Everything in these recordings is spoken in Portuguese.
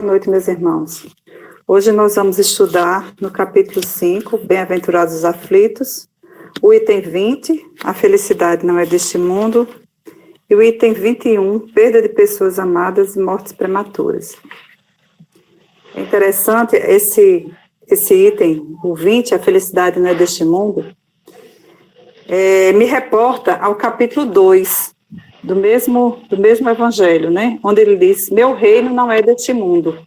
noite, meus irmãos. Hoje nós vamos estudar no capítulo 5, Bem-aventurados os aflitos, o item 20, a felicidade não é deste mundo, e o item 21, perda de pessoas amadas e mortes prematuras. É interessante esse item, o 20, a felicidade não é deste mundo, me reporta ao capítulo 2, do mesmo evangelho, né? Onde ele diz, meu reino não é deste mundo.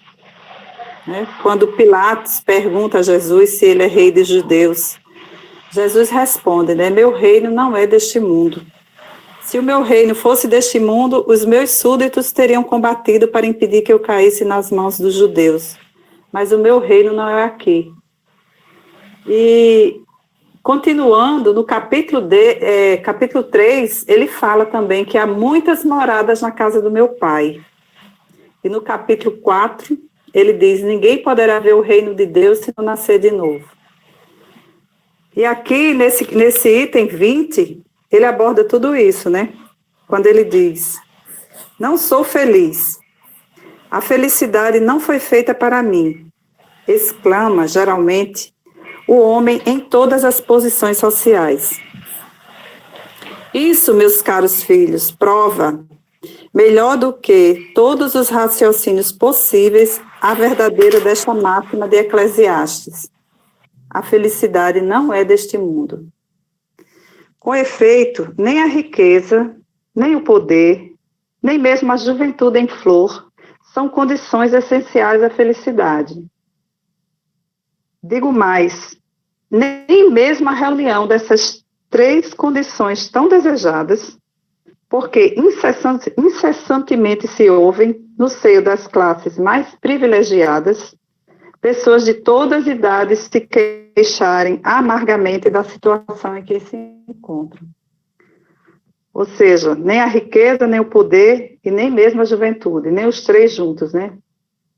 Né? Quando Pilatos pergunta a Jesus se ele é rei dos judeus, Jesus responde, né? Meu reino não é deste mundo. Se o meu reino fosse deste mundo, os meus súditos teriam combatido para impedir que eu caísse nas mãos dos judeus. Mas o meu reino não é aqui. E continuando, no capítulo 3, ele fala também que há muitas moradas na casa do meu pai. E no capítulo 4, ele diz, ninguém poderá ver o reino de Deus se não nascer de novo. E aqui, nesse item 20, ele aborda tudo isso, né? Quando ele diz, não sou feliz, a felicidade não foi feita para mim, exclama, geralmente, o homem em todas as posições sociais. Isso, meus caros filhos, prova, melhor do que todos os raciocínios possíveis, a verdadeira desta máxima de Eclesiastes. A felicidade não é deste mundo. Com efeito, nem a riqueza, nem o poder, nem mesmo a juventude em flor, são condições essenciais à felicidade. Digo mais, nem mesmo a reunião dessas três condições tão desejadas, porque incessantemente se ouvem, no seio das classes mais privilegiadas, pessoas de todas as idades se queixarem amargamente da situação em que se encontram. Ou seja, nem a riqueza, nem o poder, e nem mesmo a juventude, nem os três juntos, né?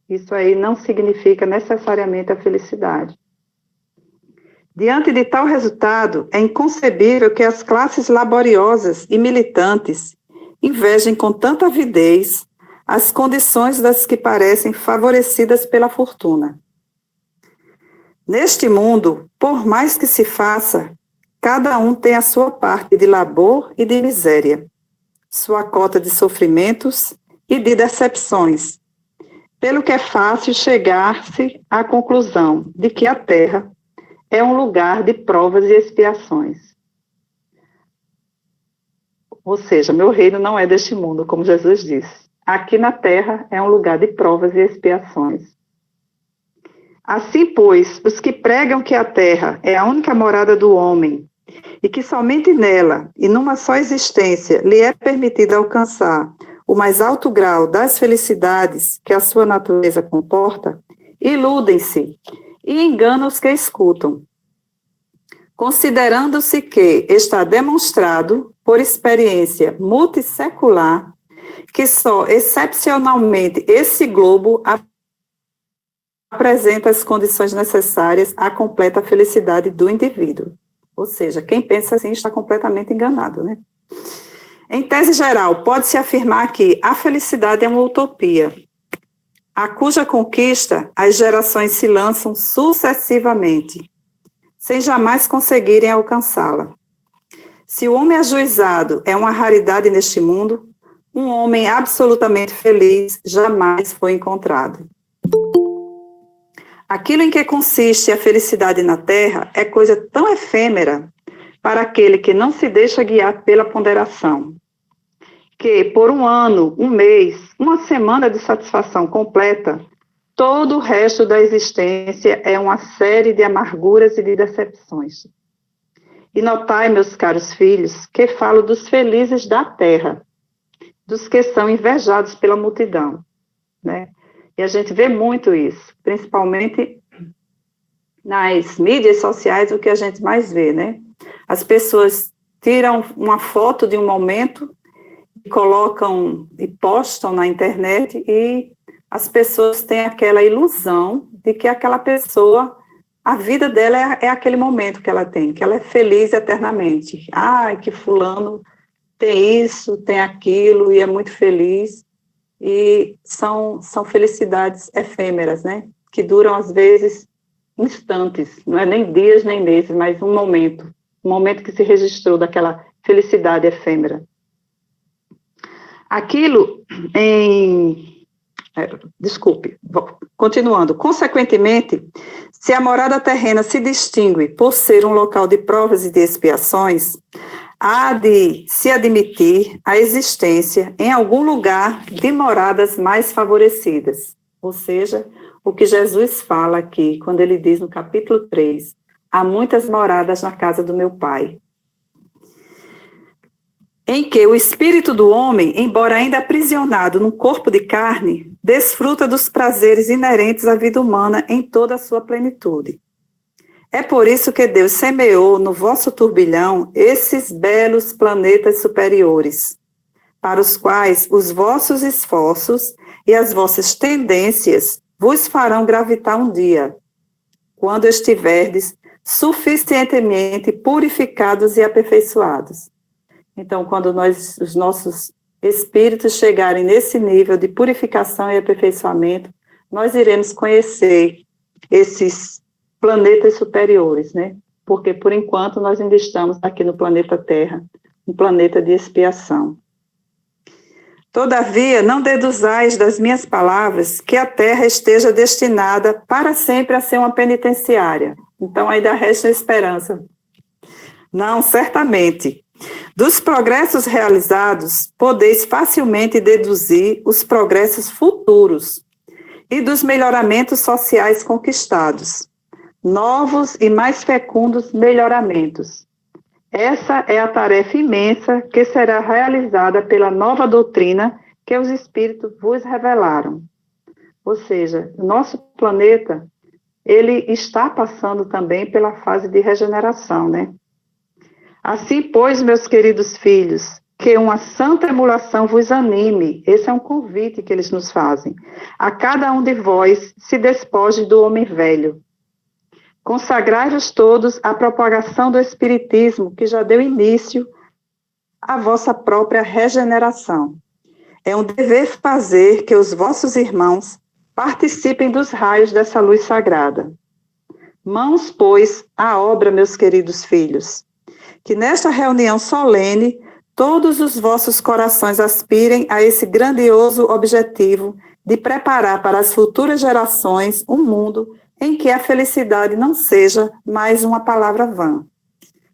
Isso aí não significa necessariamente a felicidade. Diante de tal resultado, é inconcebível que as classes laboriosas e militantes invejem com tanta avidez as condições das que parecem favorecidas pela fortuna. Neste mundo, por mais que se faça, cada um tem a sua parte de labor e de miséria, sua cota de sofrimentos e de decepções, pelo que é fácil chegar-se à conclusão de que a terra é um lugar de provas e expiações. Ou seja, meu reino não é deste mundo, como Jesus disse. Aqui na terra é um lugar de provas e expiações. Assim, pois, os que pregam que a terra é a única morada do homem e que somente nela e numa só existência lhe é permitido alcançar o mais alto grau das felicidades que a sua natureza comporta, iludem-se e enganam os que escutam, considerando-se que está demonstrado, por experiência multissecular, que só excepcionalmente esse globo apresenta as condições necessárias à completa felicidade do indivíduo. Ou seja, quem pensa assim está completamente enganado, né? Em tese geral, pode-se afirmar que a felicidade é uma utopia, a cuja conquista as gerações se lançam sucessivamente, sem jamais conseguirem alcançá-la. Se o homem ajuizado é uma raridade neste mundo, um homem absolutamente feliz jamais foi encontrado. Aquilo em que consiste a felicidade na Terra é coisa tão efêmera para aquele que não se deixa guiar pela ponderação, que por um ano, um mês, uma semana de satisfação completa, todo o resto da existência é uma série de amarguras e de decepções. E notai, meus caros filhos, que falo dos felizes da terra, dos que são invejados pela multidão, né? E a gente vê muito isso, principalmente nas mídias sociais, o que a gente mais vê, né? As pessoas tiram uma foto de um momento e colocam e postam na internet e as pessoas têm aquela ilusão de que aquela pessoa, a vida dela é aquele momento que ela tem, que ela é feliz eternamente. Ah, que fulano tem isso, tem aquilo e é muito feliz. e são felicidades efêmeras, né? Que duram, às vezes, instantes, não é nem dias nem meses, mas um momento que se registrou daquela felicidade efêmera. Aquilo desculpe, continuando. Consequentemente, se a morada terrena se distingue por ser um local de provas e de expiações, há de se admitir a existência em algum lugar de moradas mais favorecidas. Ou seja, o que Jesus fala aqui, quando ele diz no capítulo 3, há muitas moradas na casa do meu Pai. Em que o espírito do homem, embora ainda aprisionado num corpo de carne, desfruta dos prazeres inerentes à vida humana em toda a sua plenitude. É por isso que Deus semeou no vosso turbilhão esses belos planetas superiores, para os quais os vossos esforços e as vossas tendências vos farão gravitar um dia, quando estiverdes suficientemente purificados e aperfeiçoados. Então, quando os nossos espíritos chegarem nesse nível de purificação e aperfeiçoamento, nós iremos conhecer esses planetas superiores, né? Porque, por enquanto, nós ainda estamos aqui no planeta Terra, um planeta de expiação. Todavia, não deduzais das minhas palavras que a Terra esteja destinada para sempre a ser uma penitenciária. Então, ainda resta esperança. Não, certamente. Dos progressos realizados, podeis facilmente deduzir os progressos futuros e dos melhoramentos sociais conquistados, novos e mais fecundos melhoramentos. Essa é a tarefa imensa que será realizada pela nova doutrina que os Espíritos vos revelaram. Ou seja, o nosso planeta, ele está passando também pela fase de regeneração, né? Assim, pois, meus queridos filhos, que uma santa emulação vos anime, esse é um convite que eles nos fazem, a cada um de vós se despoje do homem velho. Consagrai-vos todos à propagação do Espiritismo, que já deu início à vossa própria regeneração. É um dever fazer que os vossos irmãos participem dos raios dessa luz sagrada. Mãos, pois, à obra, meus queridos filhos. Que nesta reunião solene, todos os vossos corações aspirem a esse grandioso objetivo de preparar para as futuras gerações um mundo em que a felicidade não seja mais uma palavra vã.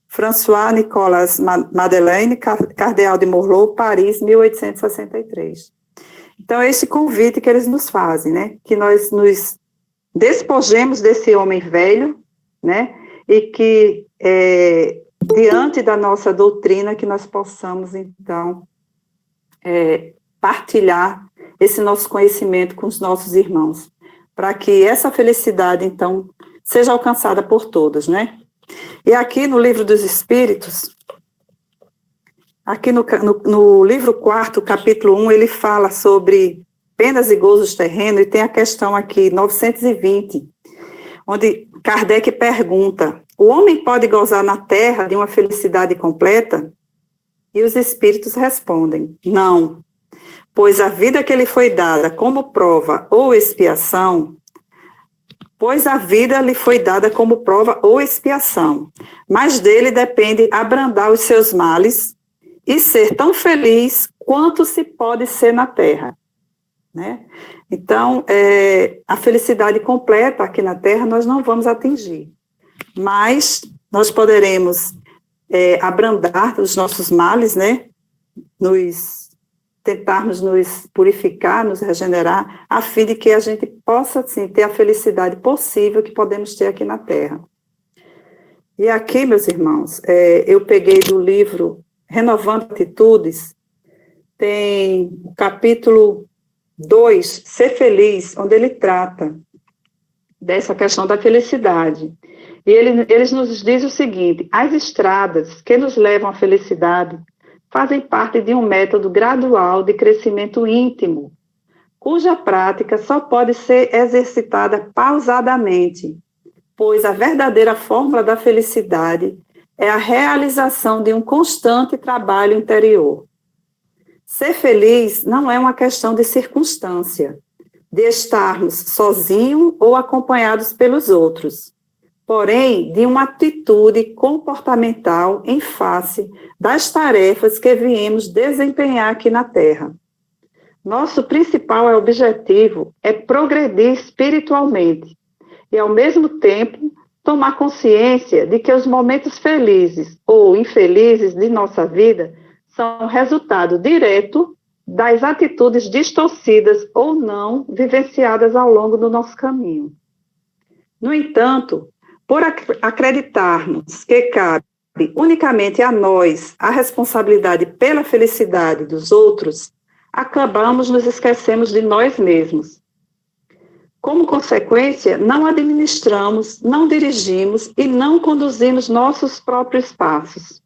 François Nicolas Madeleine, Cardeal de Morlot, Paris, 1863. Então, é esse convite que eles nos fazem, né? Que nós nos despojemos desse homem velho, né? E que diante da nossa doutrina, que nós possamos, então, partilhar esse nosso conhecimento com os nossos irmãos, para que essa felicidade, então, seja alcançada por todos, né? E aqui no Livro dos Espíritos, aqui no livro 4º, capítulo 1, ele fala sobre penas e gozos terrenos, e tem a questão aqui, 920, onde Kardec pergunta: o homem pode gozar na terra de uma felicidade completa? E os espíritos respondem: não, pois a vida que lhe foi dada como prova ou expiação, mas dele depende abrandar os seus males e ser tão feliz quanto se pode ser na terra, né? Então, a felicidade completa aqui na terra nós não vamos atingir, mas nós poderemos abrandar os nossos males, né? Tentarmos nos purificar, nos regenerar, a fim de que a gente possa, assim, ter a felicidade possível que podemos ter aqui na Terra. E aqui, meus irmãos, eu peguei do livro Renovando Atitudes, tem o capítulo 2, Ser Feliz, onde ele trata dessa questão da felicidade. E eles nos diz o seguinte: as estradas que nos levam à felicidade fazem parte de um método gradual de crescimento íntimo, cuja prática só pode ser exercitada pausadamente, pois a verdadeira fórmula da felicidade é a realização de um constante trabalho interior. Ser feliz não é uma questão de circunstância, de estarmos sozinhos ou acompanhados pelos outros, porém de uma atitude comportamental em face das tarefas que viemos desempenhar aqui na Terra. Nosso principal objetivo é progredir espiritualmente e, ao mesmo tempo, tomar consciência de que os momentos felizes ou infelizes de nossa vida são resultado direto das atitudes distorcidas ou não vivenciadas ao longo do nosso caminho. No entanto, por acreditarmos que cabe unicamente a nós a responsabilidade pela felicidade dos outros, acabamos nos esquecemos de nós mesmos. Como consequência, não administramos, não dirigimos e não conduzimos nossos próprios passos.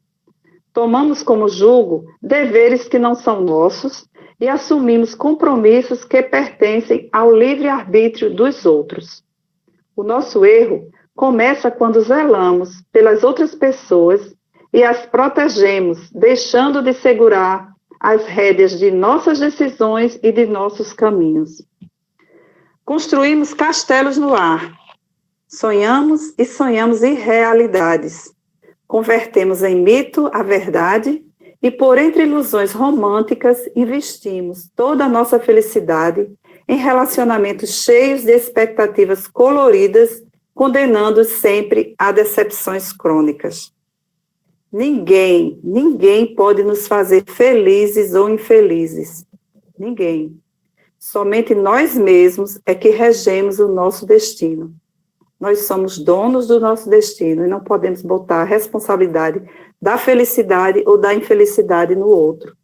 Tomamos como jugo deveres que não são nossos e assumimos compromissos que pertencem ao livre-arbítrio dos outros. O nosso erro começa quando zelamos pelas outras pessoas e as protegemos, deixando de segurar as rédeas de nossas decisões e de nossos caminhos. Construímos castelos no ar, sonhamos e sonhamos irrealidades, convertemos em mito a verdade e, por entre ilusões românticas, investimos toda a nossa felicidade em relacionamentos cheios de expectativas coloridas, condenando sempre a decepções crônicas. Ninguém pode nos fazer felizes ou infelizes. Ninguém. Somente nós mesmos é que regemos o nosso destino. Nós somos donos do nosso destino e não podemos botar a responsabilidade da felicidade ou da infelicidade no outro.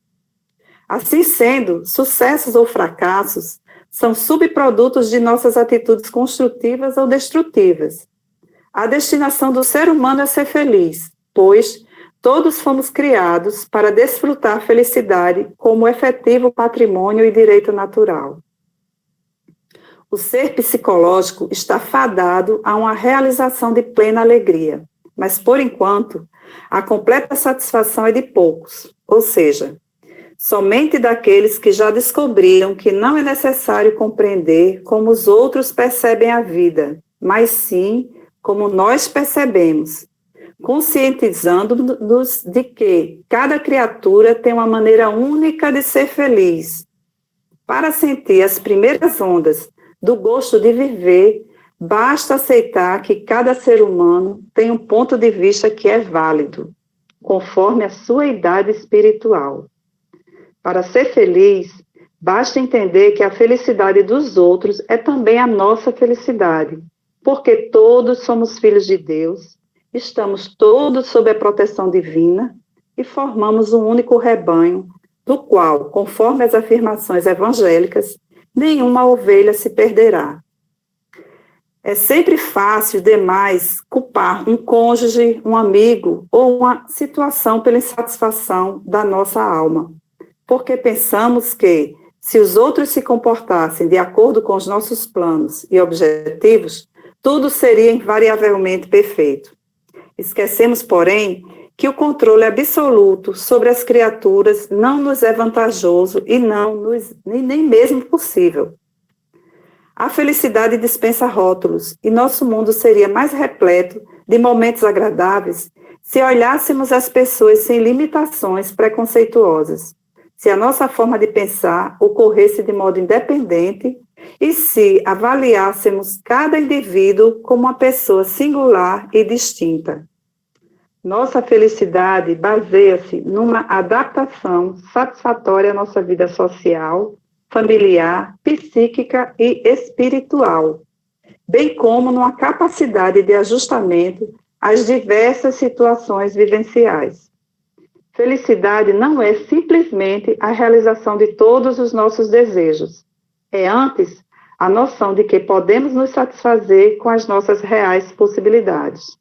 Assim sendo, sucessos ou fracassos são subprodutos de nossas atitudes construtivas ou destrutivas. A destinação do ser humano é ser feliz, pois todos fomos criados para desfrutar a felicidade como efetivo patrimônio e direito natural. O ser psicológico está fadado a uma realização de plena alegria, mas, por enquanto, a completa satisfação é de poucos, ou seja, somente daqueles que já descobriram que não é necessário compreender como os outros percebem a vida, mas sim como nós percebemos, conscientizando-nos de que cada criatura tem uma maneira única de ser feliz. Para sentir as primeiras ondas do gosto de viver, basta aceitar que cada ser humano tem um ponto de vista que é válido, conforme a sua idade espiritual. Para ser feliz, basta entender que a felicidade dos outros é também a nossa felicidade, porque todos somos filhos de Deus, estamos todos sob a proteção divina e formamos um único rebanho, do qual, conforme as afirmações evangélicas, nenhuma ovelha se perderá. É sempre fácil demais culpar um cônjuge, um amigo ou uma situação pela insatisfação da nossa alma, porque pensamos que, se os outros se comportassem de acordo com os nossos planos e objetivos, tudo seria invariavelmente perfeito. Esquecemos, porém, que o controle absoluto sobre as criaturas não nos é vantajoso e nem mesmo possível. A felicidade dispensa rótulos e nosso mundo seria mais repleto de momentos agradáveis se olhássemos as pessoas sem limitações preconceituosas, se a nossa forma de pensar ocorresse de modo independente e se avaliássemos cada indivíduo como uma pessoa singular e distinta. Nossa felicidade baseia-se numa adaptação satisfatória à nossa vida social, familiar, psíquica e espiritual, bem como numa capacidade de ajustamento às diversas situações vivenciais. Felicidade não é simplesmente a realização de todos os nossos desejos. É antes a noção de que podemos nos satisfazer com as nossas reais possibilidades.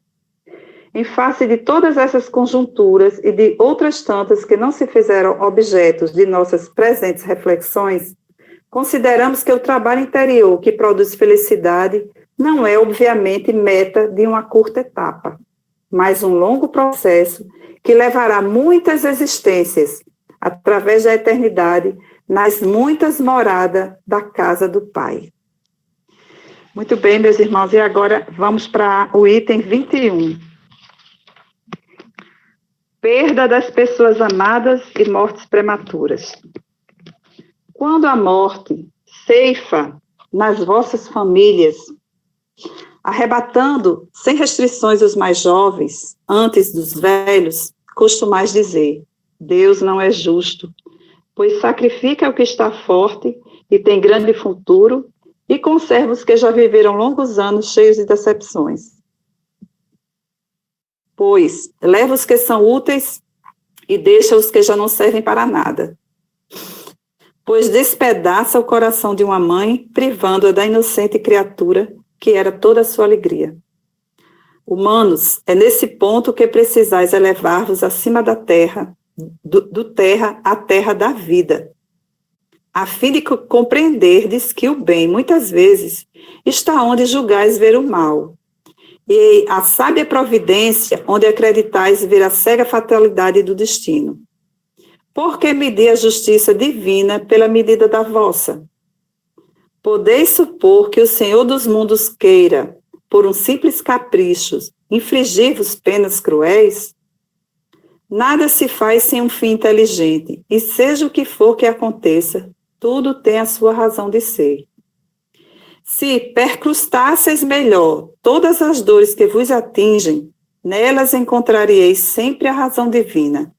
Em face de todas essas conjunturas e de outras tantas que não se fizeram objetos de nossas presentes reflexões, consideramos que o trabalho interior que produz felicidade não é, obviamente, meta de uma curta etapa, mas um longo processo que levará muitas existências através da eternidade, nas muitas moradas da casa do Pai. Muito bem, meus irmãos, e agora vamos para o item 21. Perda das pessoas amadas e mortes prematuras. Quando a morte ceifa nas vossas famílias, arrebatando sem restrições os mais jovens, antes dos velhos, costumais dizer: Deus não é justo, pois sacrifica o que está forte e tem grande futuro, e conserva os que já viveram longos anos cheios de decepções. Pois leva os que são úteis e deixa os que já não servem para nada. Pois despedaça o coração de uma mãe, privando-a da inocente criatura que era toda a sua alegria. Humanos, é nesse ponto que precisais elevar-vos acima da terra, do terra à terra da vida, a fim de compreenderdes que o bem, muitas vezes, está onde julgais ver o mal, e a sábia providência onde acreditais ver a cega fatalidade do destino. Porque medir a justiça divina pela medida da vossa. Podeis supor que o Senhor dos mundos queira, por um simples capricho, infligir-vos penas cruéis? Nada se faz sem um fim inteligente, e seja o que for que aconteça, tudo tem a sua razão de ser. Se percrustasseis melhor todas as dores que vos atingem, nelas encontraríeis sempre a razão divina,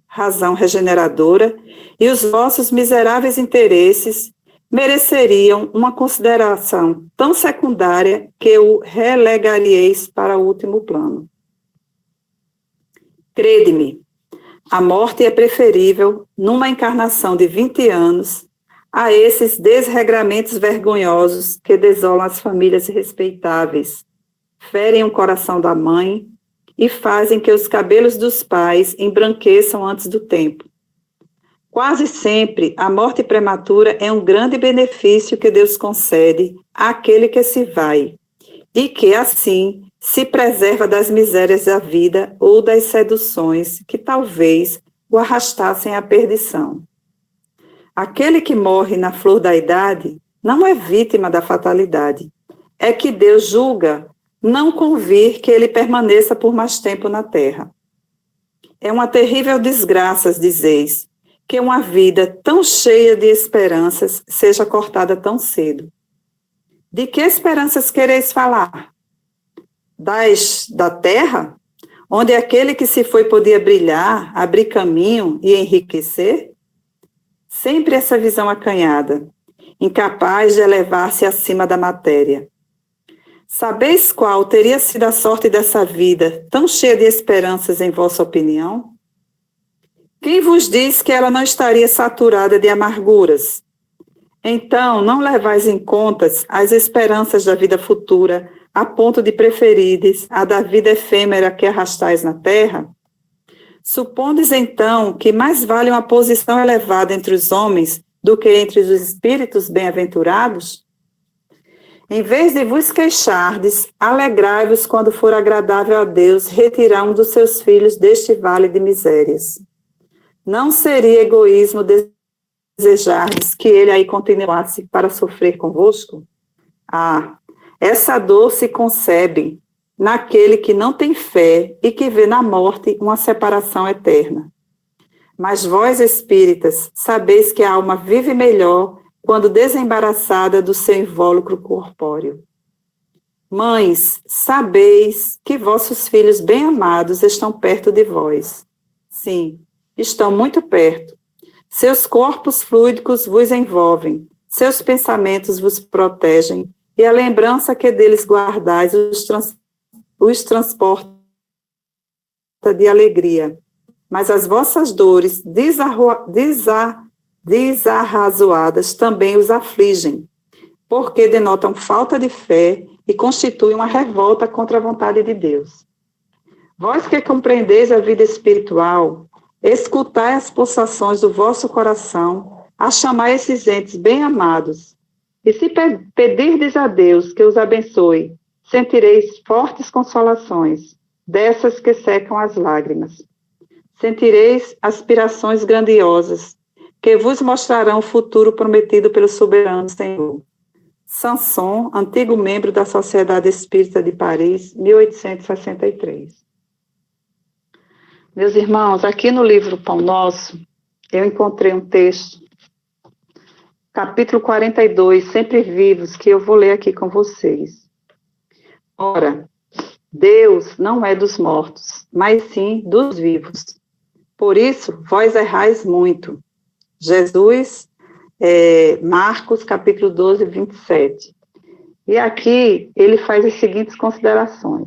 razão regeneradora, e os vossos miseráveis interesses mereceriam uma consideração tão secundária que o relegaríeis para o último plano. Crede-me, a morte é preferível, numa encarnação de 20 anos, a esses desregramentos vergonhosos que desolam as famílias respeitáveis, ferem o coração da mãe e fazem que os cabelos dos pais embranqueçam antes do tempo. Quase sempre, a morte prematura é um grande benefício que Deus concede àquele que se vai, e que, assim, se preserva das misérias da vida ou das seduções que talvez o arrastassem à perdição. Aquele que morre na flor da idade não é vítima da fatalidade. É que Deus julga não convir que ele permaneça por mais tempo na terra. É uma terrível desgraça, dizeis, que uma vida tão cheia de esperanças seja cortada tão cedo. De que esperanças quereis falar? Das da terra, onde aquele que se foi podia brilhar, abrir caminho e enriquecer? Sempre essa visão acanhada, incapaz de elevar-se acima da matéria. Sabeis qual teria sido a sorte dessa vida, tão cheia de esperanças em vossa opinião? Quem vos diz que ela não estaria saturada de amarguras? Então, não levais em conta as esperanças da vida futura, a ponto de preferirdes a da vida efêmera que arrastais na terra? Supondes, então, que mais vale uma posição elevada entre os homens do que entre os espíritos bem-aventurados? Em vez de vos queixardes, alegrai-vos quando for agradável a Deus retirar um dos seus filhos deste vale de misérias. Não seria egoísmo desejardes que ele aí continuasse para sofrer convosco? Ah, essa dor se concebe naquele que não tem fé e que vê na morte uma separação eterna. Mas vós, espíritas, sabeis que a alma vive melhor quando desembaraçada do seu invólucro corpóreo. Mães, sabeis que vossos filhos bem-amados estão perto de vós. Sim, estão muito perto. Seus corpos fluídicos vos envolvem, seus pensamentos vos protegem, e a lembrança que deles guardais os transporta de alegria. Mas as vossas dores desarrazoadas também os afligem, porque denotam falta de fé e constituem uma revolta contra a vontade de Deus. Vós que compreendeis a vida espiritual, escutai as pulsações do vosso coração, a chamar esses entes bem-amados, e se pedirdes a Deus que os abençoe, sentireis fortes consolações, dessas que secam as lágrimas. sentireis aspirações grandiosas, que vos mostrarão o futuro prometido pelo soberano Senhor. Sanson, antigo membro da Sociedade Espírita de Paris, 1863. Meus irmãos, aqui no livro Pão Nosso, eu encontrei um texto, capítulo 42, Sempre Vivos, que eu vou ler aqui com vocês. Ora, Deus não é dos mortos, mas sim dos vivos. Por isso, vós errais muito. Jesus, Marcos, capítulo 12, 27. E aqui ele faz as seguintes considerações.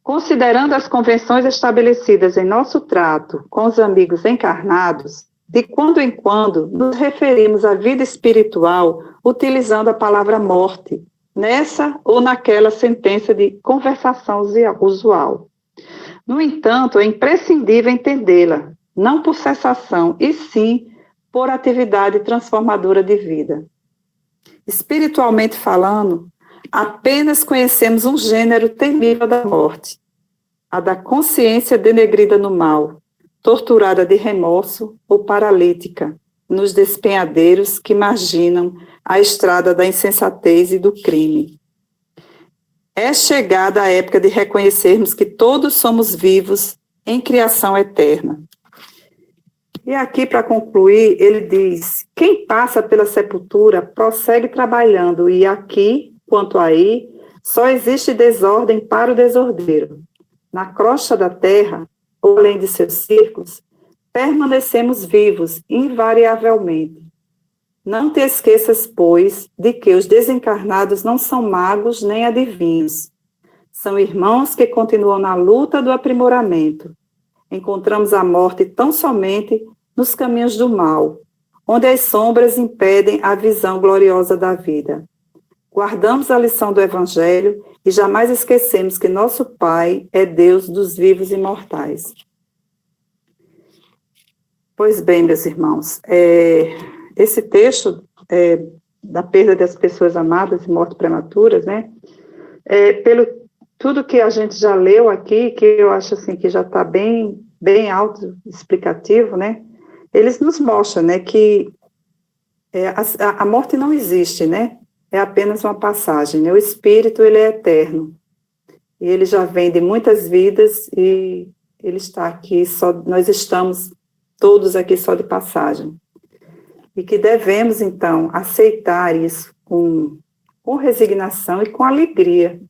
Considerando as convenções estabelecidas em nosso trato com os amigos encarnados, de quando em quando nos referimos à vida espiritual utilizando a palavra morte, nessa ou naquela sentença de conversação usual. No entanto, é imprescindível entendê-la, não por sensação, e sim por atividade transformadora de vida. Espiritualmente falando, apenas conhecemos um gênero temível da morte, a da consciência denegrida no mal, torturada de remorso ou paralítica, nos despenhadeiros que marginam a estrada da insensatez e do crime. É chegada a época de reconhecermos que todos somos vivos em criação eterna. E aqui, para concluir, ele diz: quem passa pela sepultura prossegue trabalhando, e aqui, quanto aí, só existe desordem para o desordeiro. Na crosta da terra, ou além de seus círculos, permanecemos vivos invariavelmente. Não te esqueças, pois, de que os desencarnados não são magos nem adivinhos. São irmãos que continuam na luta do aprimoramento. Encontramos a morte tão somente nos caminhos do mal, onde as sombras impedem a visão gloriosa da vida. Guardamos a lição do Evangelho e jamais esquecemos que nosso Pai é Deus dos vivos e mortais. Pois bem, meus irmãos, esse texto da perda das pessoas amadas e mortes prematuras, né, pelo tudo que a gente já leu aqui, que eu acho assim que já está bem autoexplicativo, né, eles nos mostram, né, que a morte não existe, né, é apenas uma passagem, né, o espírito ele é eterno, e ele já vem de muitas vidas e ele está aqui, nós estamos todos aqui só de passagem. E que devemos, então, aceitar isso com resignação e com alegria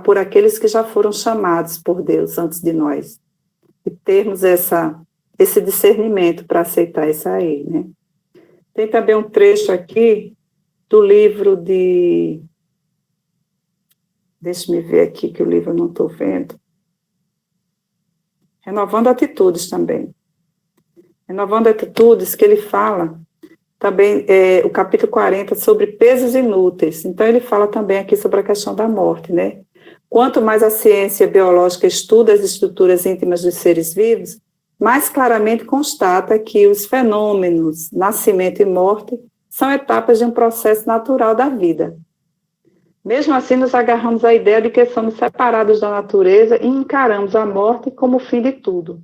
por aqueles que já foram chamados por Deus antes de nós. E termos esse discernimento para aceitar isso aí, né? Tem também um trecho aqui do livro de... Deixa-me ver aqui, que o livro eu não estou vendo. Renovando Atitudes também. Renovando Atitudes, que ele fala também, o capítulo 40, sobre pesos inúteis. Então, ele fala também aqui sobre a questão da morte, né? Quanto mais a ciência biológica estuda as estruturas íntimas dos seres vivos, mais claramente constata que os fenômenos nascimento e morte são etapas de um processo natural da vida. Mesmo assim, nos agarramos à ideia de que somos separados da natureza e encaramos a morte como o fim de tudo,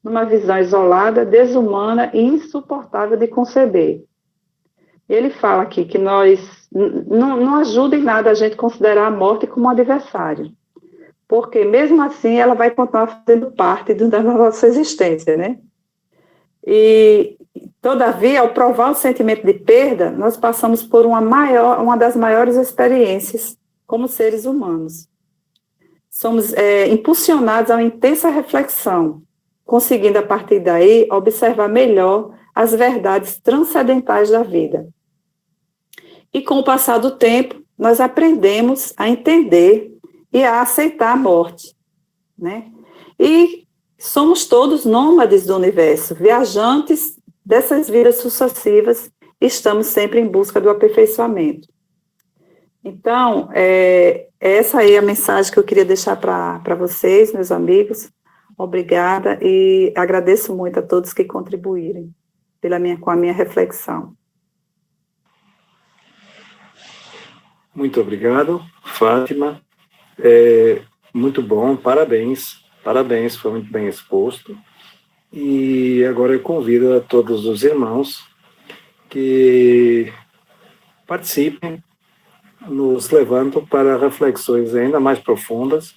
numa visão isolada, desumana e insuportável de conceber. Ele fala aqui que não ajuda em nada a gente considerar a morte como um adversário, porque mesmo assim ela vai continuar fazendo parte da nossa existência, né? E, todavia, ao provar o sentimento de perda, nós passamos por uma das maiores experiências como seres humanos. Somos impulsionados a uma intensa reflexão, conseguindo, a partir daí, observar melhor as verdades transcendentais da vida. E, com o passar do tempo, nós aprendemos a entender e a aceitar a morte, né? E somos todos nômades do universo, viajantes dessas vidas sucessivas, e estamos sempre em busca do aperfeiçoamento. Então, essa aí é a mensagem que eu queria deixar para vocês, meus amigos. Obrigada, e agradeço muito a todos que contribuírem com a minha reflexão. Muito obrigado, Fátima. Muito bom, parabéns, foi muito bem exposto. E agora eu convido a todos os irmãos que participem, nos levantam para reflexões ainda mais profundas,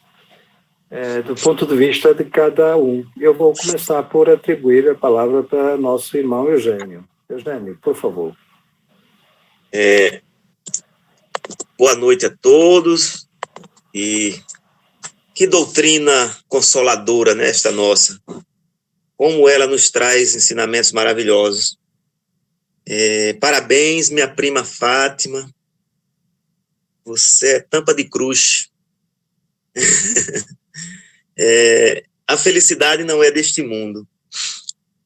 do ponto de vista de cada um. Eu vou começar por atribuir a palavra para nosso irmão Eugênio. Eugênio, por favor. Boa noite a todos, e que doutrina consoladora, né, esta nossa. Como ela nos traz ensinamentos maravilhosos. Parabéns, minha prima Fátima, você é tampa de cruz. A felicidade não é deste mundo.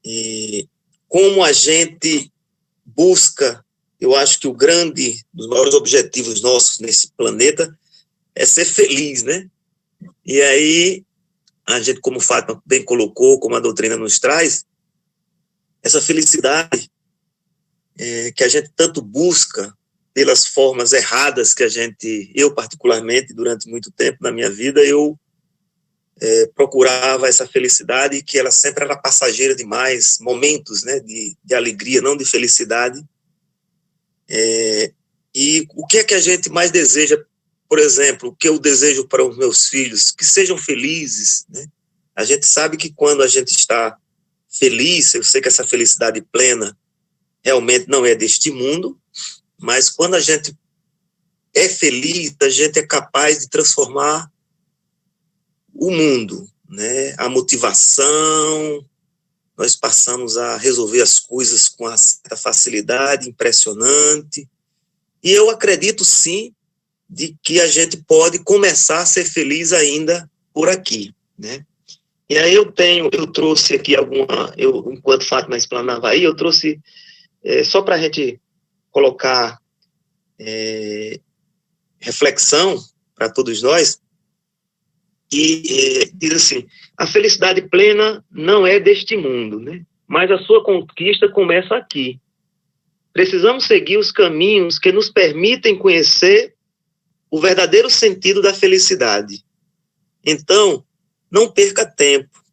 E como a gente busca, eu acho que o grande, dos maiores objetivos nossos nesse planeta é ser feliz, né? E aí, a gente, como Fátima bem colocou, como a doutrina nos traz, essa felicidade que a gente tanto busca pelas formas erradas que eu particularmente, durante muito tempo na minha vida, eu procurava essa felicidade, que ela sempre era passageira demais, momentos, né, de alegria, não de felicidade. E o que é que a gente mais deseja? Por exemplo, o que eu desejo para os meus filhos? Que sejam felizes, né? A gente sabe que quando a gente está feliz, eu sei que essa felicidade plena realmente não é deste mundo, mas quando a gente é feliz, a gente é capaz de transformar o mundo, né? A motivação, nós passamos a resolver as coisas com uma certa facilidade impressionante, e eu acredito sim de que a gente pode começar a ser feliz ainda por aqui, né? E aí eu trouxe aqui enquanto Fátima explanava aí, eu trouxe só para a gente colocar reflexão para todos nós, que diz assim: a felicidade plena não é deste mundo, né? Mas a sua conquista começa aqui. Precisamos seguir os caminhos que nos permitem conhecer o verdadeiro sentido da felicidade. Então, não perca tempo.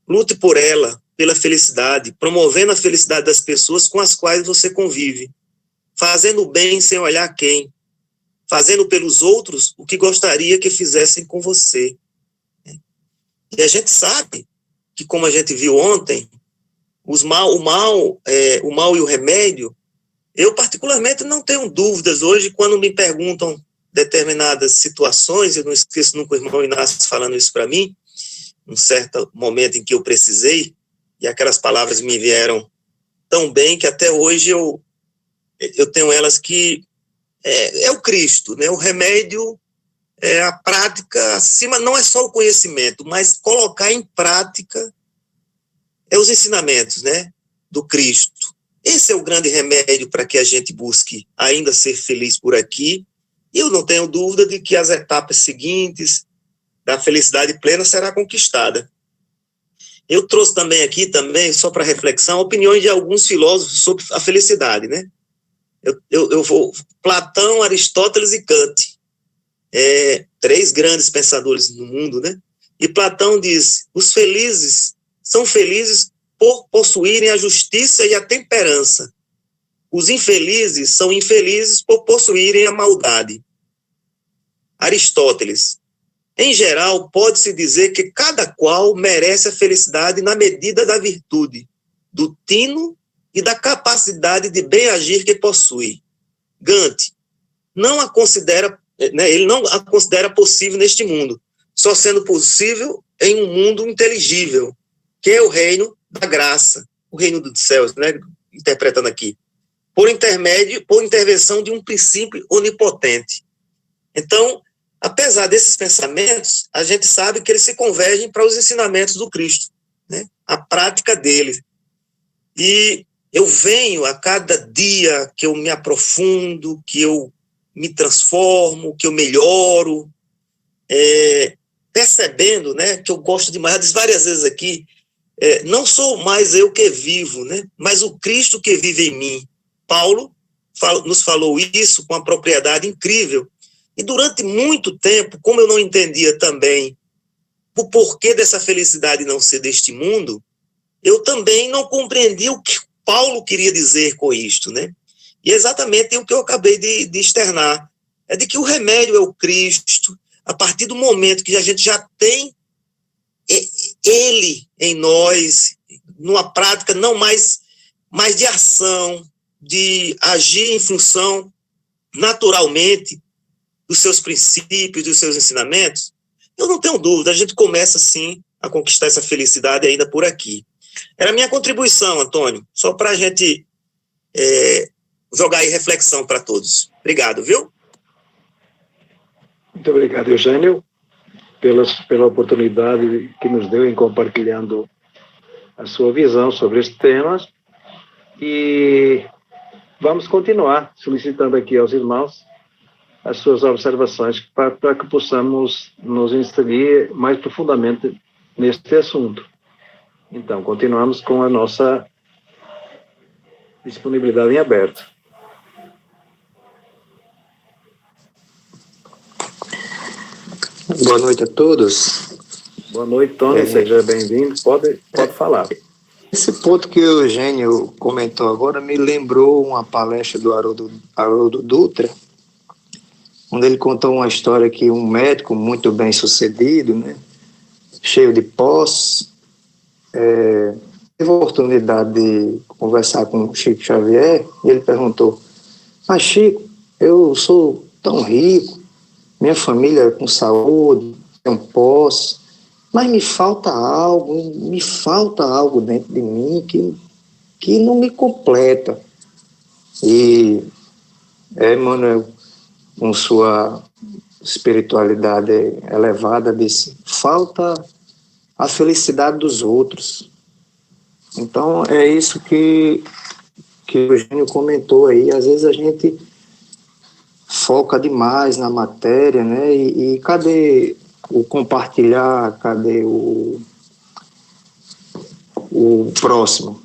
Lute por ela, pela felicidade, promovendo a felicidade das pessoas com as quais você convive, fazendo o bem sem olhar quem, fazendo pelos outros o que gostaria que fizessem com você. E a gente sabe que, como a gente viu ontem, o mal e o remédio, eu particularmente não tenho dúvidas hoje quando me perguntam determinadas situações. Eu não esqueço nunca o irmão Inácio falando isso para mim, num certo momento em que eu precisei, e aquelas palavras me vieram tão bem que até hoje eu tenho elas, que é o Cristo, né? O remédio é a prática acima, não é só o conhecimento, mas colocar em prática os ensinamentos, né, do Cristo. Esse é o grande remédio para que a gente busque ainda ser feliz por aqui. E eu não tenho dúvida de que as etapas seguintes da felicidade plena será conquistada. Eu trouxe também aqui, só para reflexão, opiniões de alguns filósofos sobre a felicidade, né? Eu vou Platão, Aristóteles e Kant, 3 grandes pensadores no mundo, né? E Platão diz: os felizes são felizes por possuírem a justiça e a temperança. Os infelizes são infelizes por possuírem a maldade. Aristóteles: em geral, pode-se dizer que cada qual merece a felicidade na medida da virtude, do tino e da capacidade de bem agir que possui. Kant não a considera, né, ele não a considera possível neste mundo, só sendo possível em um mundo inteligível, que é o reino da graça, o reino dos céus, né, interpretando aqui, por intervenção de um princípio onipotente. Então, apesar desses pensamentos, a gente sabe que eles se convergem para os ensinamentos do Cristo, né, a prática dele. E eu venho a cada dia que eu me aprofundo, que eu me transformo, que eu melhoro, percebendo, né, que eu gosto demais, eu disse várias vezes aqui, não sou mais eu que vivo, né, mas o Cristo que vive em mim. Paulo nos falou isso com uma propriedade incrível. E durante muito tempo, como eu não entendia também o porquê dessa felicidade não ser deste mundo, eu também não compreendi o que Paulo queria dizer com isto, né? E é exatamente o que eu acabei de externar. É de que o remédio é o Cristo, a partir do momento que a gente já tem Ele em nós, numa prática não mais de ação, de agir em função naturalmente dos seus princípios, dos seus ensinamentos, eu não tenho dúvida, a gente começa sim a conquistar essa felicidade ainda por aqui. Era a minha contribuição, Antônio, só para a gente jogar aí reflexão para todos. Obrigado, viu? Muito obrigado, Eugênio, pela oportunidade que nos deu em compartilhando a sua visão sobre estes temas. E vamos continuar solicitando aqui aos irmãos as suas observações para que possamos nos inserir mais profundamente neste assunto. Então, continuamos com a nossa disponibilidade em aberto. Boa noite a todos. Boa noite, Tony, seja bem-vindo. Pode falar. Esse ponto que o Eugênio comentou agora me lembrou uma palestra do Haroldo Dutra, onde ele contou uma história que um médico muito bem sucedido, né, cheio de posse, teve a oportunidade de conversar com o Chico Xavier, e ele perguntou: mas Chico, eu sou tão rico, minha família é com saúde, tenho posse, mas me falta algo dentro de mim que não me completa. E Emmanuel, com sua espiritualidade elevada, disse: falta a felicidade dos outros. Então, é isso que o Eugênio comentou aí. Às vezes a gente foca demais na matéria, né? E cadê o compartilhar, cadê o próximo?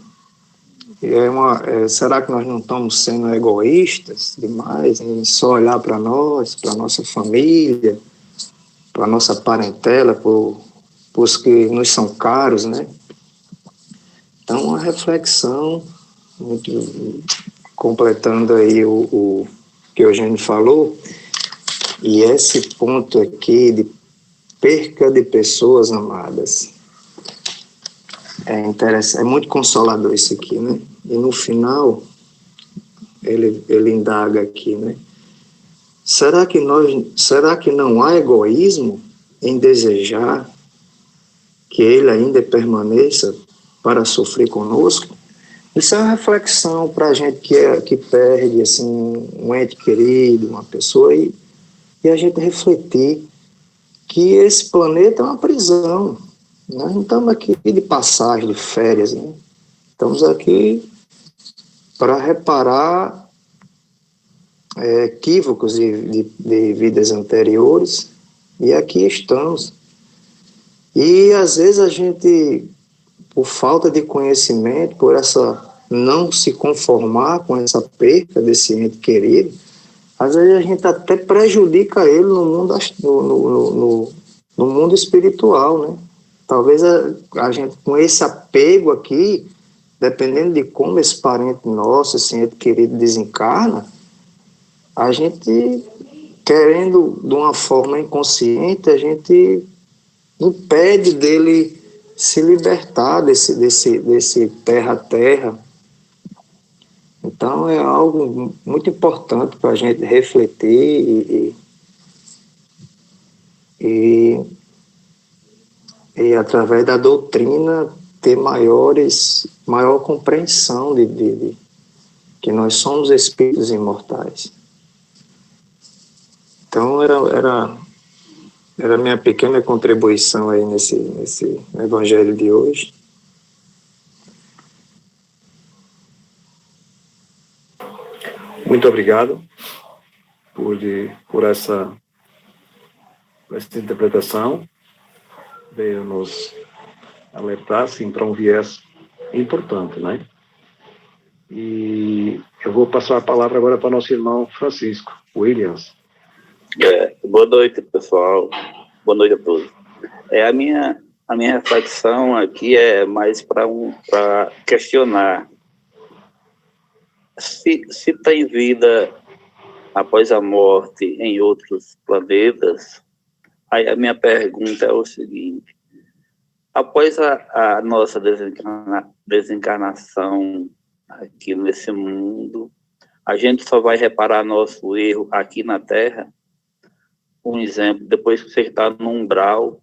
Será que nós não estamos sendo egoístas demais em só olhar para nós, para nossa família, para nossa parentela, para os que nos são caros, né? Então, uma reflexão, muito, completando aí o que o Eugênio falou, e esse ponto aqui de perca de pessoas amadas. É interessante, é muito consolador isso aqui, né? E no final, ele indaga aqui, né? Será que não há egoísmo em desejar que ele ainda permaneça para sofrer conosco? Isso é uma reflexão para a gente que perde assim, um ente querido, uma pessoa, e a gente refletir que esse planeta é uma prisão. Nós não estamos aqui de passagem, de férias, né? Estamos aqui para reparar equívocos de vidas anteriores, e aqui estamos. E às vezes a gente, por falta de conhecimento, por essa não se conformar com essa perca desse ente querido, às vezes a gente até prejudica ele no mundo espiritual, né? Talvez a gente, com esse apego aqui, dependendo de como esse parente nosso, esse ente querido desencarna, a gente, querendo de uma forma inconsciente, a gente impede dele se libertar desse terra a terra. Então é algo muito importante para a gente refletir e através da doutrina ter maior compreensão de que nós somos espíritos imortais. Então era a minha pequena contribuição aí nesse evangelho de hoje. Muito obrigado por essa interpretação. Veio nos alertar, assim, para um viés importante, né? E eu vou passar a palavra agora para o nosso irmão Francisco Williams. Boa noite, pessoal. Boa noite a todos. A minha A minha reflexão aqui é mais para questionar se tem vida após a morte em outros planetas. Aí a minha pergunta é o seguinte: após a nossa desencarnação aqui nesse mundo, a gente só vai reparar nosso erro aqui na Terra? Um exemplo, depois que você está no umbral,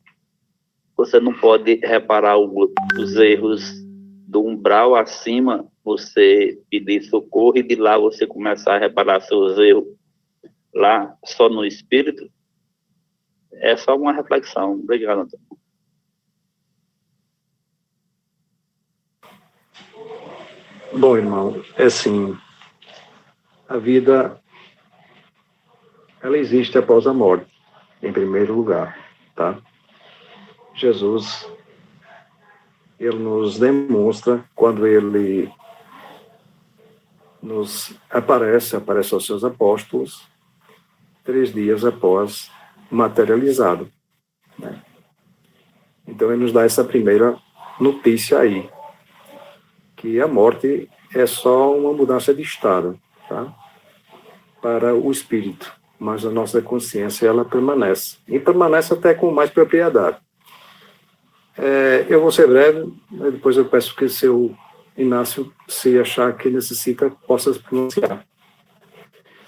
você não pode reparar os erros do umbral acima, você pedir socorro e de lá você começar a reparar seus erros lá só no espírito? É só uma reflexão. Obrigado, Antônio. Bom, irmão, é assim, a vida, ela existe após a morte, em primeiro lugar, tá? Jesus, ele nos demonstra, quando ele nos aparece aos seus apóstolos, 3 dias após materializado, né? Então, ele nos dá essa primeira notícia aí, que a morte é só uma mudança de estado, tá? Para o espírito, mas a nossa consciência, ela permanece, e permanece até com mais propriedade. Eu vou ser breve, depois eu peço que o seu Inácio, se achar que necessita, possa se pronunciar.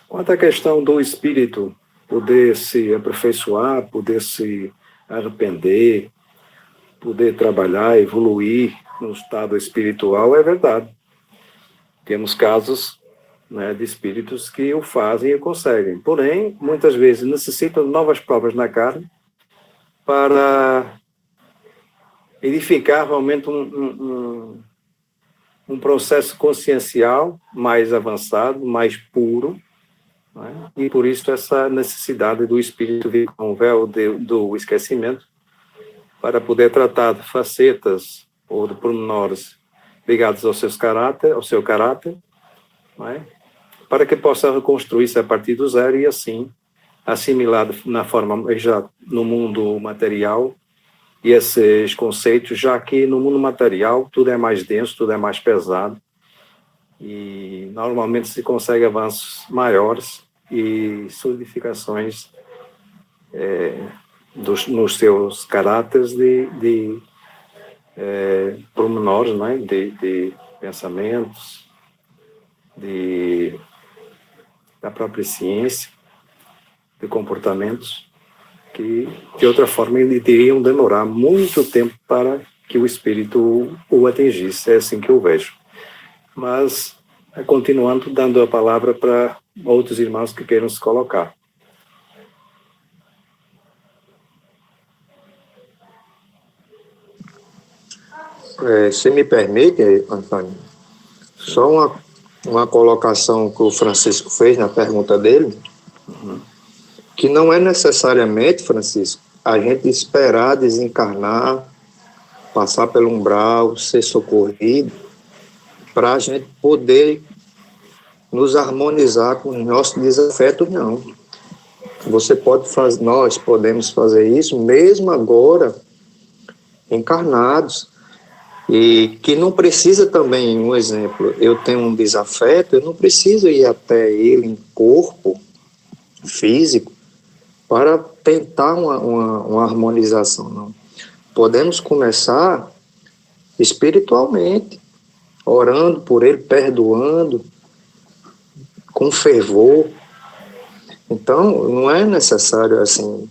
Quanto à questão do espírito poder se aperfeiçoar, poder se arrepender, poder trabalhar, evoluir no estado espiritual, é verdade. Temos casos, né, de espíritos que o fazem e o conseguem. Porém, muitas vezes necessitam de novas provas na carne para edificar realmente um processo consciencial mais avançado, mais puro, né? E por isso essa necessidade do espírito vir com o véu do esquecimento para poder tratar de facetas ou de pormenores ligados ao seu caráter, né? Para que possa reconstruir-se a partir do zero e assim assimilado na forma já no mundo material e esses conceitos, já que no mundo material tudo é mais denso, tudo é mais pesado e normalmente se consegue avanços maiores e solidificações nos seus caráteres de pormenores, né? de pensamentos, da própria ciência, de comportamentos, que, de outra forma, iriam demorar muito tempo para que o espírito o atingisse. É assim que eu vejo. Mas, continuando, dando a palavra para outros irmãos que queiram se colocar. Se me permite, Antônio, só uma colocação que o Francisco fez na pergunta dele, que não é necessariamente, Francisco, a gente esperar desencarnar, passar pelo umbral, ser socorrido, para a gente poder nos harmonizar com os nossos desafetos, não. Nós podemos fazer isso mesmo agora, encarnados, e que não precisa também, um exemplo, eu tenho um desafeto, eu não preciso ir até ele em corpo físico para tentar uma harmonização, não. Podemos começar espiritualmente, orando por ele, perdoando, com fervor. Então, não é necessário, assim,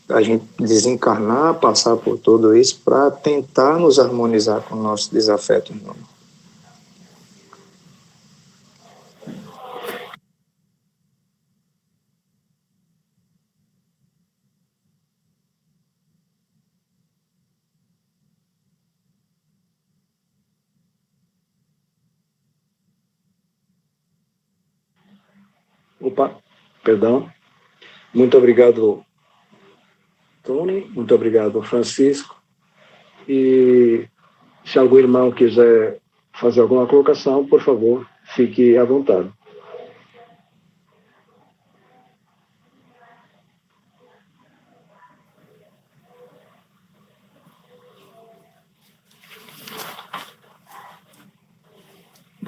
a gente desencarnar, passar por tudo isso para tentar nos harmonizar com o nosso desafeto, não. Opa, perdão. Muito obrigado, Tony. Muito obrigado, Francisco. E se algum irmão quiser fazer alguma colocação, por favor, fique à vontade.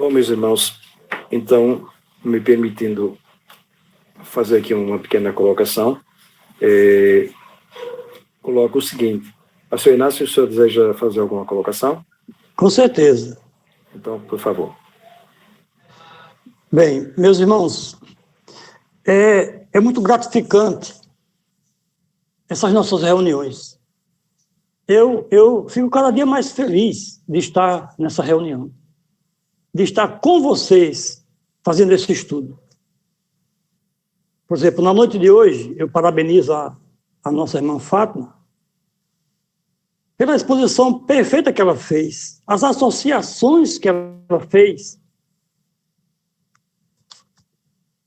Bom, meus irmãos, então, me permitindo fazer aqui uma pequena colocação, coloco o seguinte: Pastor Inácio, o senhor deseja fazer alguma colocação? Com certeza. Então, por favor. Bem, meus irmãos, é muito gratificante essas nossas reuniões. Eu fico cada dia mais feliz de estar nessa reunião, de estar com vocês fazendo esse estudo. Por exemplo, na noite de hoje, eu parabenizo a nossa irmã Fátima pela exposição perfeita que ela fez, as associações que ela fez.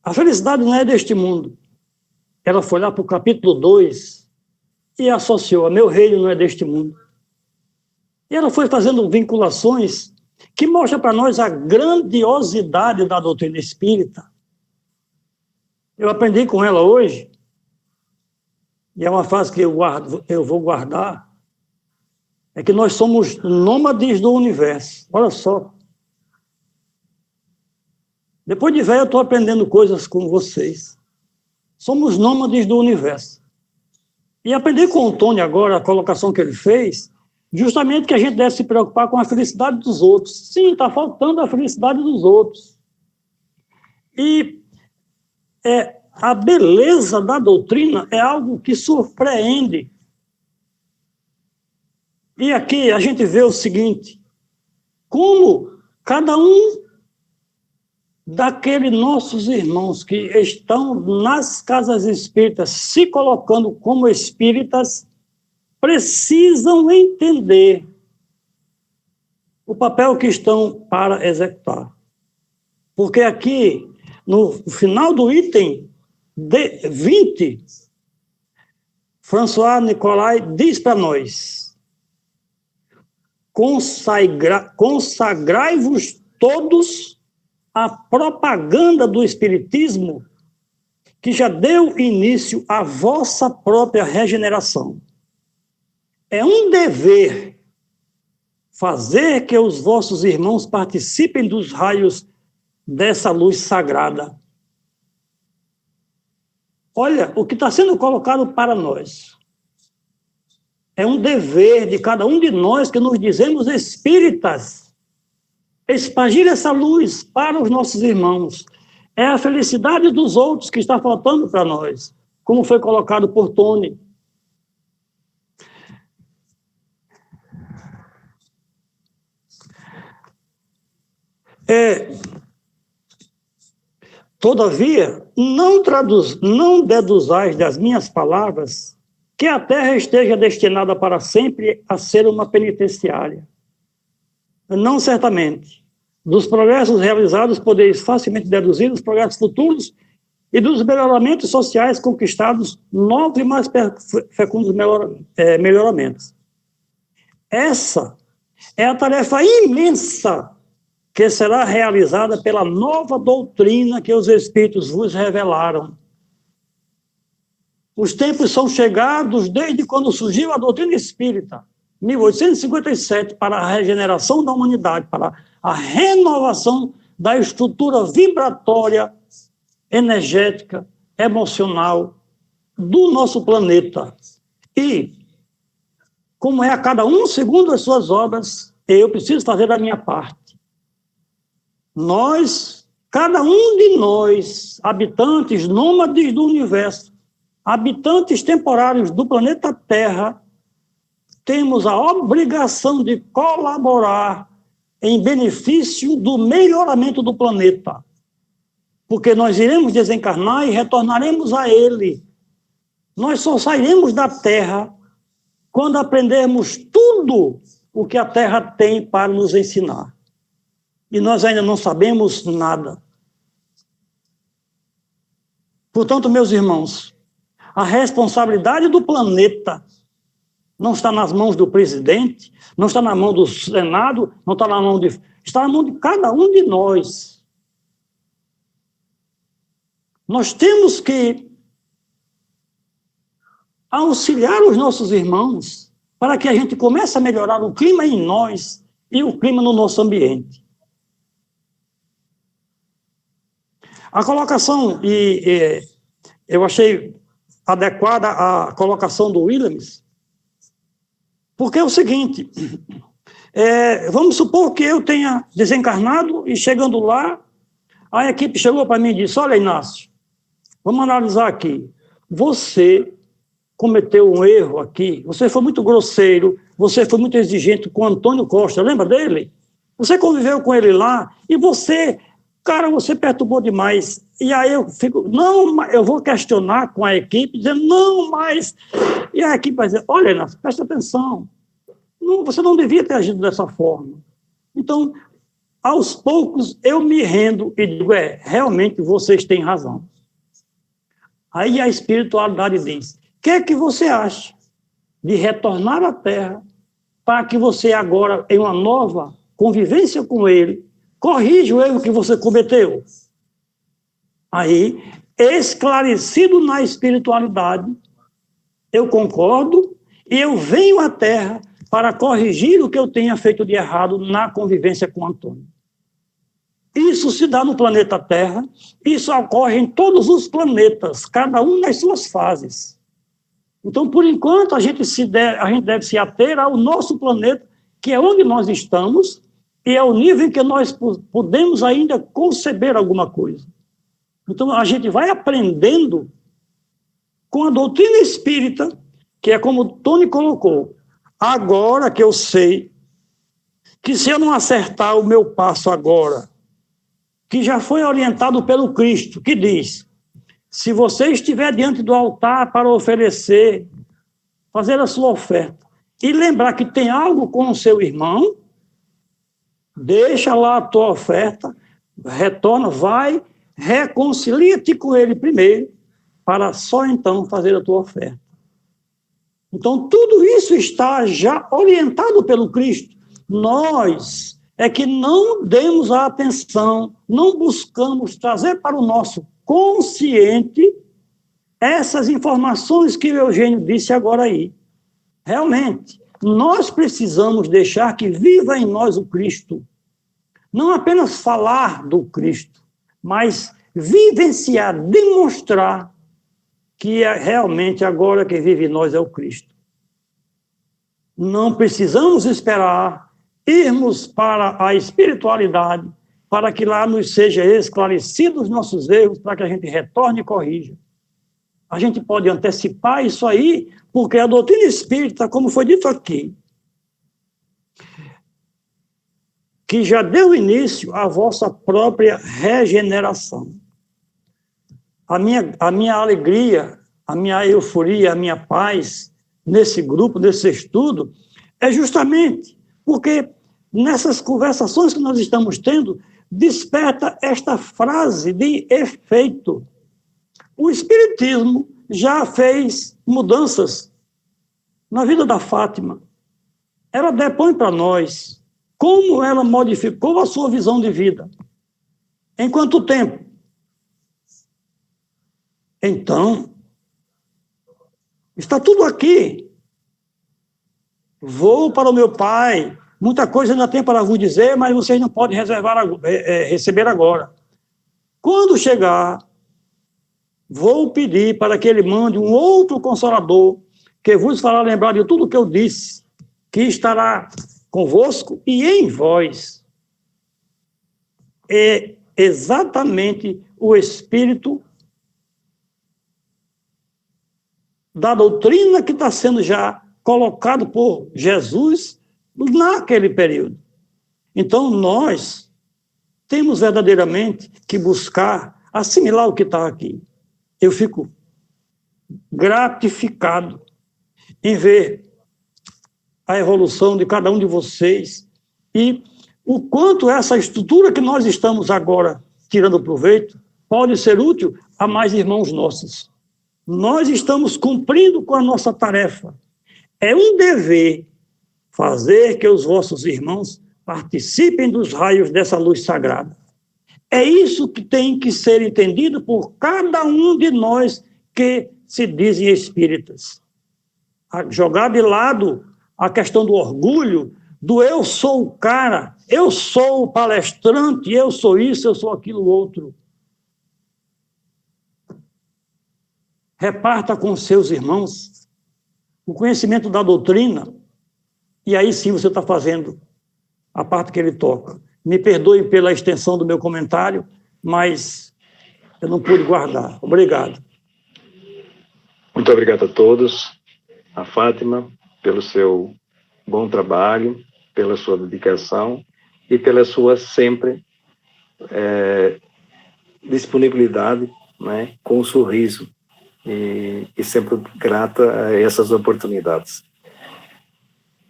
A felicidade não é deste mundo. Ela foi lá para o capítulo 2 e associou: a meu reino não é deste mundo. E ela foi fazendo vinculações que mostram para nós a grandiosidade da doutrina espírita. Eu aprendi com ela hoje, e é uma frase que eu vou guardar, é que nós somos nômades do universo. Olha só. Depois de velho, eu estou aprendendo coisas com vocês. Somos nômades do universo. E aprendi com o Tony agora, a colocação que ele fez, justamente que a gente deve se preocupar com a felicidade dos outros. Sim, está faltando a felicidade dos outros. E a beleza da doutrina é algo que surpreende. E aqui a gente vê o seguinte: como cada um daqueles nossos irmãos que estão nas casas espíritas se colocando como espíritas precisam entender o papel que estão para executar. Porque aqui, no final do item 20, François Nicolai diz para nós: consagrai-vos todos à propaganda do Espiritismo, que já deu início à vossa própria regeneração. É um dever fazer que os vossos irmãos participem dos raios dessa luz sagrada. Olha, o que está sendo colocado para nós é um dever de cada um de nós que nos dizemos espíritas, expandir essa luz para os nossos irmãos. É a felicidade dos outros que está faltando para nós, como foi colocado por Tony. Todavia, não deduzais das minhas palavras que a terra esteja destinada para sempre a ser uma penitenciária. Não certamente. Dos progressos realizados, podeis facilmente deduzir os progressos futuros e dos melhoramentos sociais conquistados, novos e mais fecundos melhoramentos. Essa é a tarefa imensa que será realizada pela nova doutrina que os Espíritos vos revelaram. Os tempos são chegados desde quando surgiu a doutrina espírita, 1857, para a regeneração da humanidade, para a renovação da estrutura vibratória, energética, emocional do nosso planeta. E, como é a cada um segundo as suas obras, eu preciso fazer a minha parte. Nós, cada um de nós, habitantes nômades do universo, habitantes temporários do planeta Terra, temos a obrigação de colaborar em benefício do melhoramento do planeta. Porque nós iremos desencarnar e retornaremos a ele. Nós só sairemos da Terra quando aprendermos tudo o que a Terra tem para nos ensinar. E nós ainda não sabemos nada. Portanto, meus irmãos, a responsabilidade do planeta não está nas mãos do presidente, não está na mão do Senado, não está na mão está na mão de cada um de nós. Nós temos que auxiliar os nossos irmãos para que a gente comece a melhorar o clima em nós e o clima no nosso ambiente. A colocação, eu achei adequada a colocação do Williams, porque é o seguinte, vamos supor que eu tenha desencarnado e chegando lá, a equipe chegou para mim e disse, olha, Inácio, vamos analisar aqui, você cometeu um erro aqui, você foi muito grosseiro, você foi muito exigente com o Antônio Costa, lembra dele? Você conviveu com ele lá e você perturbou demais. E aí eu fico, não, eu vou questionar com a equipe, dizendo, não, mas... E a equipe vai dizer, olha, Inácio, presta atenção, você não devia ter agido dessa forma. Então, aos poucos, eu me rendo e digo, realmente vocês têm razão. Aí a espiritualidade diz, o que é que você acha de retornar à Terra para que você agora, em uma nova convivência com ele, corrija o erro que você cometeu? Aí, esclarecido na espiritualidade, eu concordo e eu venho à Terra para corrigir o que eu tenha feito de errado na convivência com Antônio. Isso se dá no planeta Terra, isso ocorre em todos os planetas, cada um nas suas fases. Então, por enquanto, a gente deve se ater ao nosso planeta, que é onde nós estamos, e é o nível em que nós podemos ainda conceber alguma coisa. Então, a gente vai aprendendo com a doutrina espírita, que é como o Tony colocou, agora que eu sei que se eu não acertar o meu passo agora, que já foi orientado pelo Cristo, que diz, se você estiver diante do altar para oferecer, fazer a sua oferta, e lembrar que tem algo com o seu irmão, deixa lá a tua oferta, retorna, vai, reconcilia-te com ele primeiro, para só então fazer a tua oferta. Então, tudo isso está já orientado pelo Cristo. Nós é que não demos a atenção, não buscamos trazer para o nosso consciente essas informações que o Eugênio disse agora aí. Realmente, nós precisamos deixar que viva em nós o Cristo. Não apenas falar do Cristo, mas vivenciar, demonstrar que realmente agora quem vive em nós é o Cristo. Não precisamos esperar irmos para a espiritualidade para que lá nos seja esclarecidos os nossos erros, para que a gente retorne e corrija. A gente pode antecipar isso aí, porque a doutrina espírita, como foi dito aqui, que já deu início à vossa própria regeneração. A minha alegria, a minha euforia, a minha paz nesse grupo, nesse estudo, é justamente porque nessas conversações que nós estamos tendo, desperta esta frase de efeito. O Espiritismo já fez mudanças na vida da Fátima. Ela depõe para nós como ela modificou a sua visão de vida. Em quanto tempo? Então, está tudo aqui. Vou para o meu pai. Muita coisa ainda tem para vos dizer, mas vocês não podem receber agora. Quando chegar, vou pedir para que ele mande um outro Consolador, que vos fará lembrar de tudo o que eu disse, que estará convosco e em vós. É exatamente o Espírito da doutrina que está sendo já colocado por Jesus naquele período. Então, nós temos verdadeiramente que buscar assimilar o que está aqui. Eu fico gratificado em ver a evolução de cada um de vocês e o quanto essa estrutura que nós estamos agora tirando proveito pode ser útil a mais irmãos nossos. Nós estamos cumprindo com a nossa tarefa. É um dever fazer que os vossos irmãos participem dos raios dessa luz sagrada. É isso que tem que ser entendido por cada um de nós que se dizem espíritas. Jogar de lado a questão do orgulho, do eu sou o cara, eu sou o palestrante, eu sou isso, eu sou aquilo outro. reparta com seus irmãos o conhecimento da doutrina, e aí sim você está fazendo a parte que ele toca. Me perdoe pela extensão do meu comentário, mas eu não pude guardar. Obrigado. Muito obrigado a todos, a Fátima, pelo seu bom trabalho, pela sua dedicação e pela sua sempre disponibilidade, né, com um sorriso e sempre grata a essas oportunidades.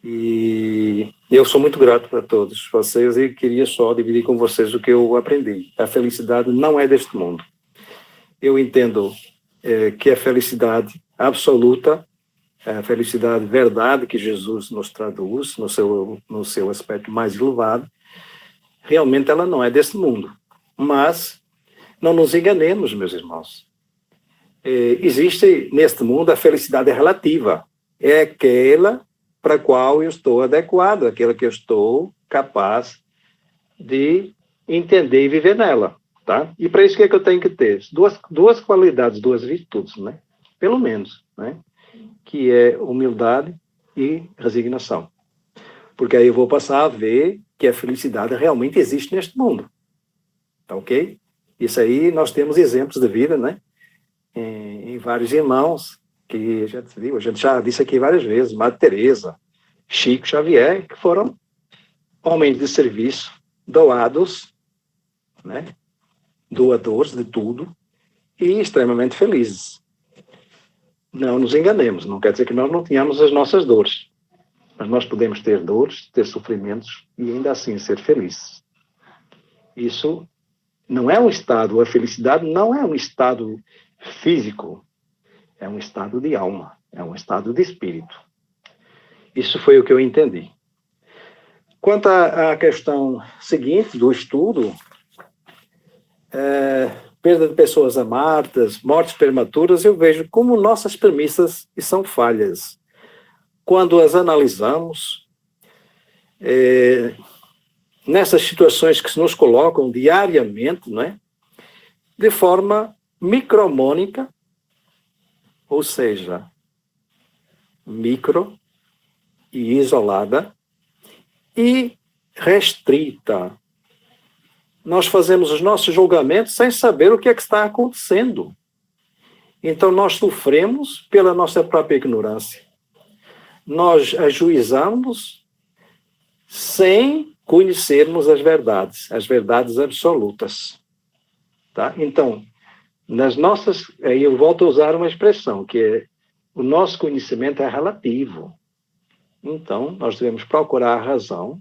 E eu sou muito grato a todos vocês e queria só dividir com vocês o que eu aprendi. A felicidade não é deste mundo. Eu entendo que a felicidade absoluta, a felicidade verdade que Jesus nos traduz no seu aspecto mais elevado, realmente ela não é deste mundo. Mas não nos enganemos, meus irmãos. Existe neste mundo a felicidade relativa. É aquela para a qual eu estou adequado, aquela que eu estou capaz de entender e viver nela, tá? E para isso, o que é que eu tenho que ter? Duas qualidades, duas virtudes, né? Pelo menos, né? Que é humildade e resignação. Porque aí eu vou passar a ver que a felicidade realmente existe neste mundo. Tá ok? Isso aí nós temos exemplos de vida, né? Em vários irmãos que a gente viu, a gente já disse aqui várias vezes, Madre Teresa, Chico Xavier, que foram homens de serviço, doados, né? Doadores de tudo e extremamente felizes. Não nos enganemos, não quer dizer que nós não tenhamos as nossas dores, mas nós podemos ter dores, ter sofrimentos e ainda assim ser felizes. Isso não é um estado, a felicidade não é um estado físico, é um estado de alma, é um estado de espírito. Isso foi o que eu entendi. Quanto à questão seguinte do estudo, perda de pessoas amadas, mortes prematuras, eu vejo como nossas premissas são falhas. Quando as analisamos, nessas situações que se nos colocam diariamente, não é? De forma micromônica, ou seja, micro e isolada e restrita. Nós fazemos os nossos julgamentos sem saber o que é que está acontecendo. Então, nós sofremos pela nossa própria ignorância. Nós ajuizamos sem conhecermos as verdades absolutas. Tá? Então, aí eu volto a usar uma expressão, que é, o nosso conhecimento é relativo. Então, nós devemos procurar a razão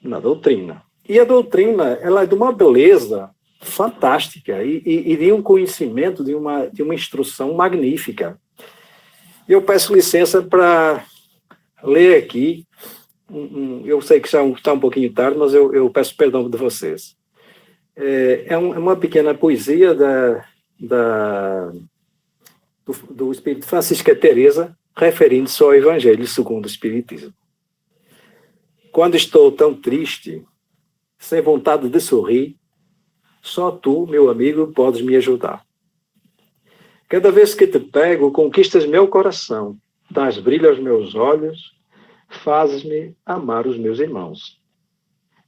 na doutrina. E a doutrina, ela é de uma beleza fantástica e de um conhecimento, de uma instrução magnífica. Eu peço licença para ler aqui, eu sei que já está um pouquinho tarde, mas eu peço perdão de vocês. É uma pequena poesia do Espírito Francisca Teresa, referindo-se ao Evangelho segundo o Espiritismo. Quando estou tão triste, sem vontade de sorrir, só tu, meu amigo, podes me ajudar. Cada vez que te pego, conquistas meu coração, dás brilho aos meus olhos, fazes-me amar os meus irmãos.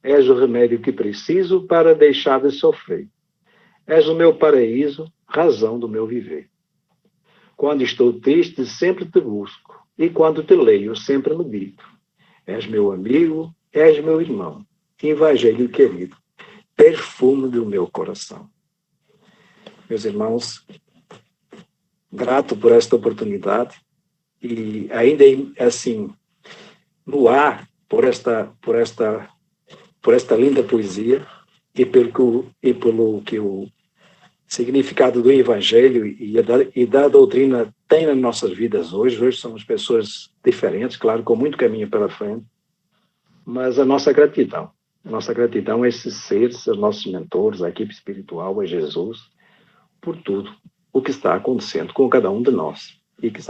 És o remédio que preciso para deixar de sofrer. És o meu paraíso, razão do meu viver. Quando estou triste, sempre te busco, e quando te leio, sempre medito. És meu amigo, és meu irmão, Evangelho querido, perfume do meu coração. Meus irmãos, grato por esta oportunidade e ainda assim, no ar, por esta linda poesia e pelo que o significado do Evangelho e da doutrina tem nas nossas vidas hoje. Hoje somos pessoas diferentes, claro, com muito caminho pela frente, mas a nossa gratidão a esses seres, aos nossos mentores, à equipe espiritual, a Jesus, por tudo o que está acontecendo com cada um de nós. E que